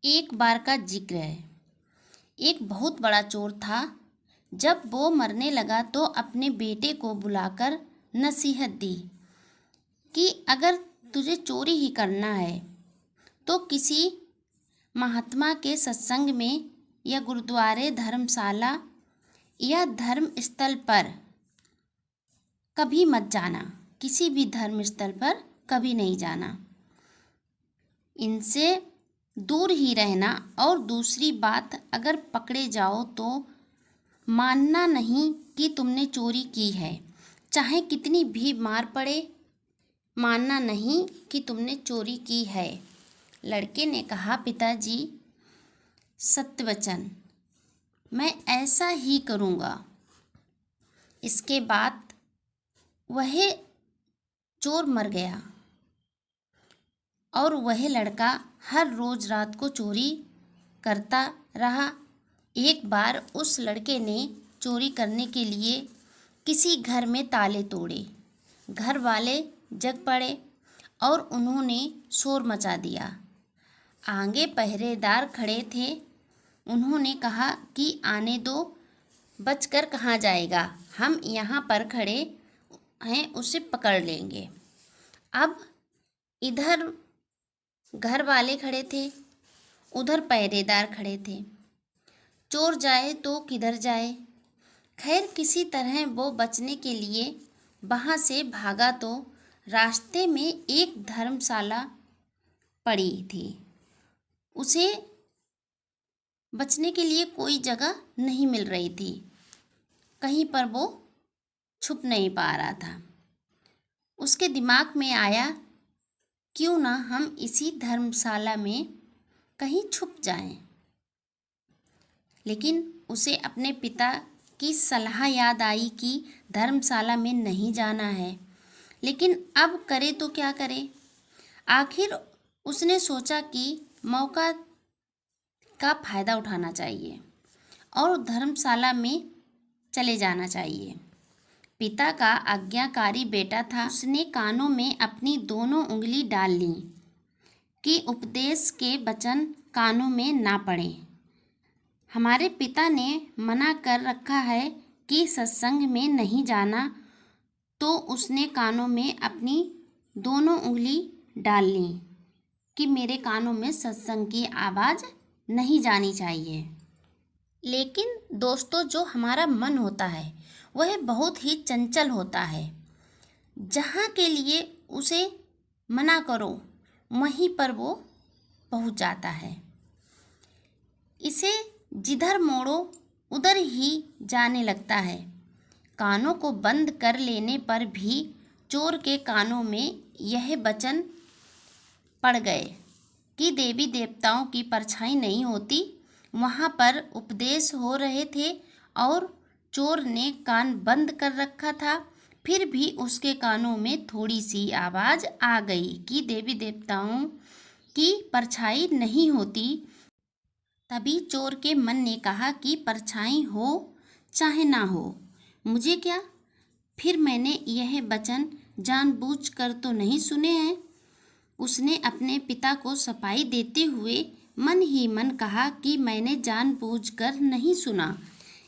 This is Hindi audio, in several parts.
एक बार का जिक्र है। एक बहुत बड़ा चोर था। जब वो मरने लगा तो अपने बेटे को बुलाकर नसीहत दी कि अगर तुझे चोरी ही करना है तो किसी महात्मा के सत्संग में या गुरुद्वारे, धर्मशाला या धर्म स्थल पर कभी मत जाना। किसी भी धर्म स्थल पर कभी नहीं जाना, इनसे दूर ही रहना। और दूसरी बात, अगर पकड़े जाओ तो मानना नहीं कि तुमने चोरी की है, चाहे कितनी भी मार पड़े, मानना नहीं कि तुमने चोरी की है। लड़के ने कहा, पिताजी सत्य वचन, मैं ऐसा ही करूँगा। इसके बाद वह चोर मर गया और वह लड़का हर रोज़ रात को चोरी करता रहा। एक बार उस लड़के ने चोरी करने के लिए किसी घर में ताले तोड़े। घर वाले जग पड़े और उन्होंने शोर मचा दिया। आगे पहरेदार खड़े थे। उन्होंने कहा कि आने दो, बचकर कहाँ जाएगा, हम यहाँ पर खड़े हैं, उसे पकड़ लेंगे। अब इधर घर वाले खड़े थे, उधर पहरेदार खड़े थे। चोर जाए तो किधर जाए। खैर किसी तरह वो बचने के लिए वहाँ से भागा तो रास्ते में एक धर्मशाला पड़ी थी। उसे बचने के लिए कोई जगह नहीं मिल रही थी, कहीं पर वो छुप नहीं पा रहा था। उसके दिमाग में आया, क्यों ना हम इसी धर्मशाला में कहीं छुप जाएं। लेकिन उसे अपने पिता की सलाह याद आई कि धर्मशाला में नहीं जाना है। लेकिन अब करे तो क्या करे। आखिर उसने सोचा कि मौका का फ़ायदा उठाना चाहिए और धर्मशाला में चले जाना चाहिए। पिता का आज्ञाकारी बेटा था। उसने कानों में अपनी दोनों उंगली डाल ली कि उपदेश के वचन कानों में ना पड़े। हमारे पिता ने मना कर रखा है कि सत्संग में नहीं जाना, तो उसने कानों में अपनी दोनों उंगली डाल ली कि मेरे कानों में सत्संग की आवाज़ नहीं जानी चाहिए। लेकिन दोस्तों, जो हमारा मन होता है वह बहुत ही चंचल होता है। जहाँ के लिए उसे मना करो वहीं पर वो पहुँच जाता है। इसे जिधर मोड़ो उधर ही जाने लगता है। कानों को बंद कर लेने पर भी चोर के कानों में यह वचन पड़ गए कि देवी देवताओं की परछाई नहीं होती। वहाँ पर उपदेश हो रहे थे और चोर ने कान बंद कर रखा था, फिर भी उसके कानों में थोड़ी सी आवाज़ आ गई कि देवी देवताओं की परछाई नहीं होती। तभी चोर के मन ने कहा कि परछाई हो चाहे ना हो, मुझे क्या। फिर मैंने यह वचन जानबूझकर तो नहीं सुने हैं। उसने अपने पिता को सफाई देते हुए मन ही मन कहा कि मैंने जानबूझकर नहीं सुना,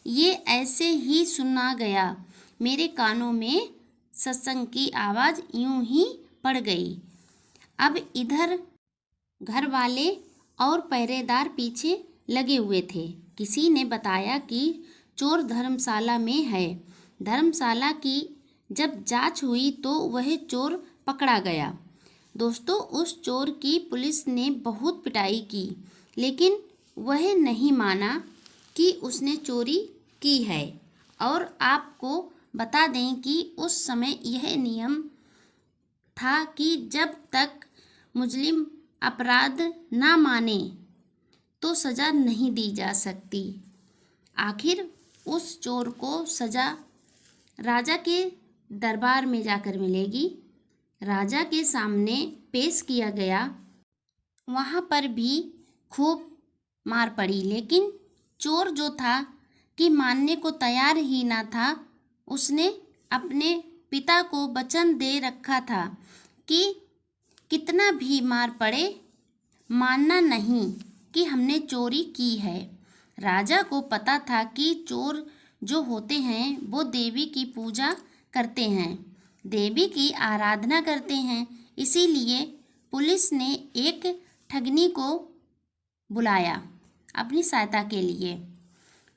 ये ऐसे ही सुना गया। मेरे कानों में सत्संग की आवाज़ यूं ही पड़ गई। अब इधर घर वाले और पहरेदार पीछे लगे हुए थे। किसी ने बताया कि चोर धर्मशाला में है। धर्मशाला की जब जांच हुई तो वह चोर पकड़ा गया। दोस्तों, उस चोर की पुलिस ने बहुत पिटाई की, लेकिन वह नहीं माना कि उसने चोरी की है। और आपको बता दें कि उस समय यह नियम था कि जब तक मुजरिम अपराध ना माने तो सज़ा नहीं दी जा सकती। आखिर उस चोर को सज़ा राजा के दरबार में जाकर मिलेगी। राजा के सामने पेश किया गया। वहाँ पर भी खूब मार पड़ी, लेकिन चोर जो था कि मानने को तैयार ही ना था। उसने अपने पिता को वचन दे रखा था कि कितना भी मार पड़े मानना नहीं। कि हमने चोरी की है। राजा को पता था कि चोर जो होते हैं वो देवी की पूजा करते हैं, देवी की आराधना करते हैं। इसीलिए पुलिस ने एक ठगनी को बुलाया अपनी सहायता के लिए।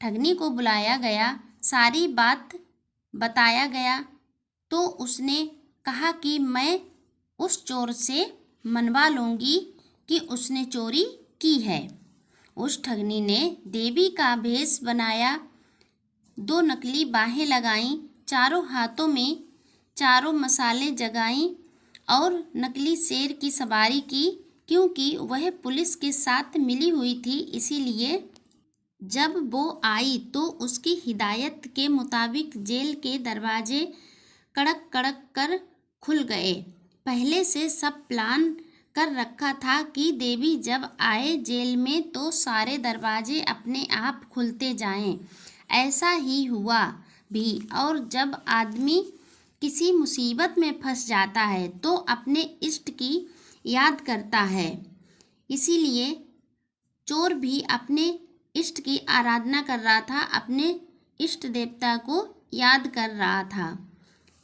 ठगनी को बुलाया गया, सारी बात बताया गया तो उसने कहा कि मैं उस चोर से मनवा लूँगी कि उसने चोरी की है। उस ठगनी ने देवी का भेष बनाया, 2 नकली बाहें लगाईं, चारों हाथों में चारों मसाले जगाईं और नकली शेर की सवारी की, क्योंकि वह पुलिस के साथ मिली हुई थी। इसीलिए जब वो आई तो उसकी हिदायत के मुताबिक जेल के दरवाजे कड़क कड़क कर खुल गए। पहले से सब प्लान कर रखा था कि देवी जब आए जेल में तो सारे दरवाजे अपने आप खुलते जाएं। ऐसा ही हुआ भी। और जब आदमी किसी मुसीबत में फंस जाता है तो अपने इष्ट की याद करता है। इसीलिए चोर भी अपने इष्ट की आराधना कर रहा था, अपने इष्ट देवता को याद कर रहा था,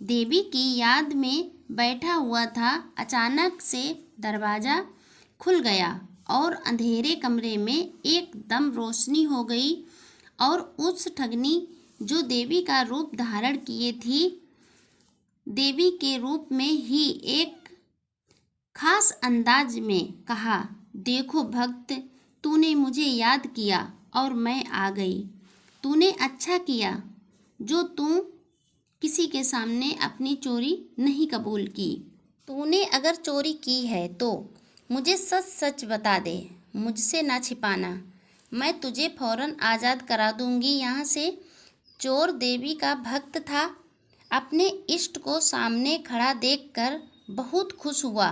देवी की याद में बैठा हुआ था। अचानक से दरवाज़ा खुल गया और अंधेरे कमरे में एकदम रोशनी हो गई और उस ठगनी जो देवी का रूप धारण किए थी, देवी के रूप में ही एक खास अंदाज में कहा, देखो भक्त, तूने मुझे याद किया और मैं आ गई। तूने अच्छा किया जो तू किसी के सामने अपनी चोरी नहीं कबूल की। तूने अगर चोरी की है तो मुझे सच सच बता दे, मुझसे ना छिपाना। मैं तुझे फौरन आज़ाद करा दूंगी यहाँ से। चोर देवी का भक्त था, अपने इष्ट को सामने खड़ा देखकर बहुत खुश हुआ।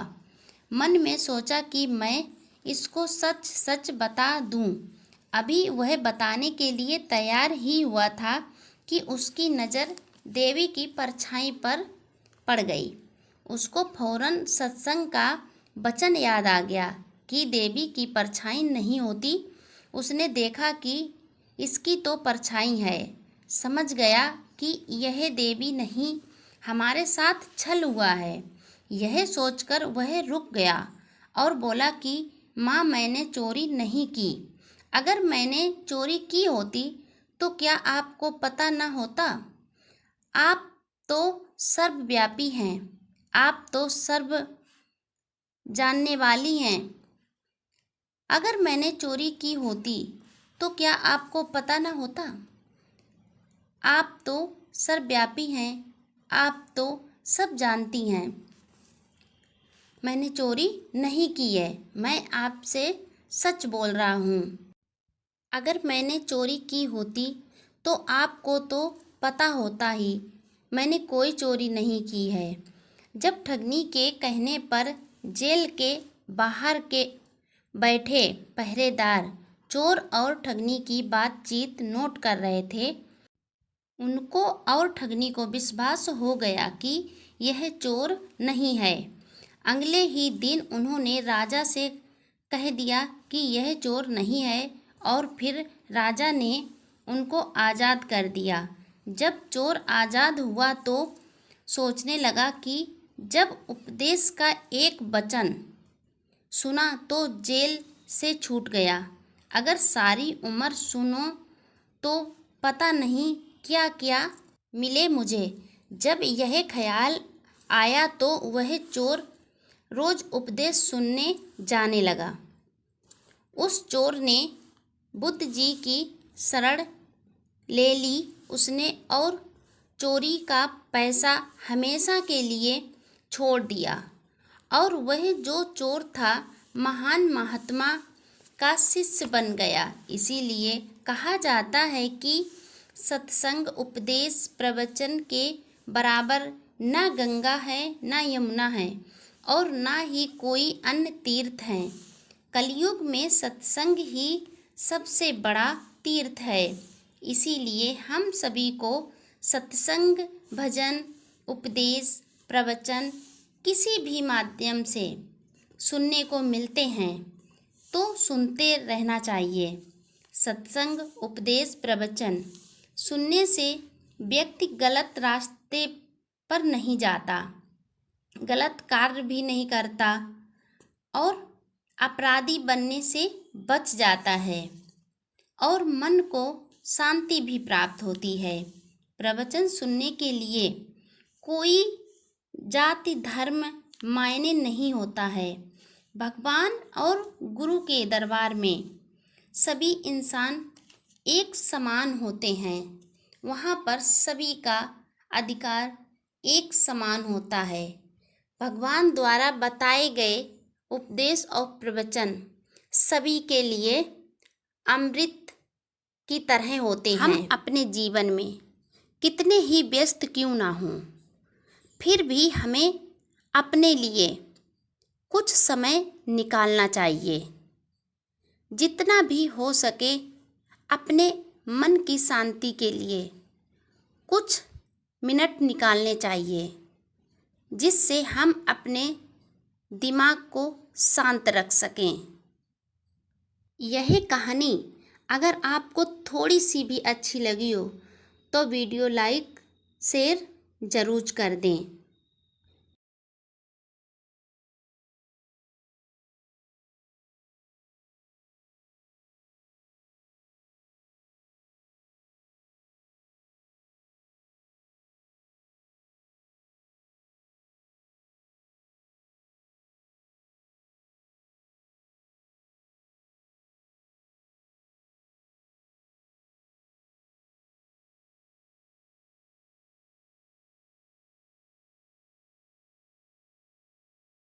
मन में सोचा कि मैं इसको सच सच बता दूं। अभी वह बताने के लिए तैयार ही हुआ था कि उसकी नज़र देवी की परछाई पर पड़ गई। उसको फौरन सत्संग का वचन याद आ गया कि देवी की परछाई नहीं होती। उसने देखा कि इसकी तो परछाई है। समझ गया कि यह देवी नहीं, हमारे साथ छल हुआ है। यह सोचकर वह रुक गया और बोला कि माँ, मैंने चोरी नहीं की। अगर मैंने चोरी की होती तो क्या आपको पता न होता? आप तो सर्वव्यापी हैं, आप तो सर्व जानने वाली हैं। अगर मैंने चोरी की होती तो क्या आपको पता न होता? आप तो सर्वव्यापी हैं, आप तो सब जानती हैं। मैंने चोरी नहीं की है, मैं आपसे सच बोल रहा हूँ। अगर मैंने चोरी की होती तो आपको तो पता होता ही, मैंने कोई चोरी नहीं की है। जब ठगनी के कहने पर जेल के बाहर के बैठे पहरेदार चोर और ठगनी की बातचीत नोट कर रहे थे, उनको और ठगनी को विश्वास हो गया कि यह चोर नहीं है। अगले ही दिन उन्होंने राजा से कह दिया कि यह चोर नहीं है और फिर राजा ने उनको आज़ाद कर दिया। जब चोर आज़ाद हुआ तो सोचने लगा कि जब उपदेश का एक वचन सुना तो जेल से छूट गया। अगर सारी उम्र सुनो तो पता नहीं क्या क्या मिले मुझे। जब यह ख्याल आया तो वह चोर रोज उपदेश सुनने जाने लगा। उस चोर ने बुद्ध जी की शरण ले ली उसने और चोरी का पैसा हमेशा के लिए छोड़ दिया। और वह जो चोर था महान महात्मा का शिष्य बन गया। इसीलिए कहा जाता है कि सत्संग उपदेश प्रवचन के बराबर न गंगा है, न यमुना है और न ही कोई अन्य तीर्थ है। कलयुग में सत्संग ही सबसे बड़ा तीर्थ है। इसीलिए हम सभी को सत्संग, भजन, उपदेश, प्रवचन किसी भी माध्यम से सुनने को मिलते हैं तो सुनते रहना चाहिए। सत्संग, उपदेश, प्रवचन सुनने से व्यक्ति गलत रास्ते पर नहीं जाता, गलत कार्य भी नहीं करता और अपराधी बनने से बच जाता है और मन को शांति भी प्राप्त होती है। प्रवचन सुनने के लिए कोई जाति धर्म मायने नहीं होता है। भगवान और गुरु के दरबार में सभी इंसान एक समान होते हैं। वहाँ पर सभी का अधिकार एक समान होता है। भगवान द्वारा बताए गए उपदेश और प्रवचन सभी के लिए अमृत की तरह होते हैं। हम अपने जीवन में कितने ही व्यस्त क्यों ना हों, फिर भी हमें अपने लिए कुछ समय निकालना चाहिए। जितना भी हो सके अपने मन की शांति के लिए कुछ मिनट निकालने चाहिए, जिससे हम अपने दिमाग को शांत रख सकें। यह कहानी अगर आपको थोड़ी सी भी अच्छी लगी हो तो वीडियो लाइक शेयर ज़रूर कर दें।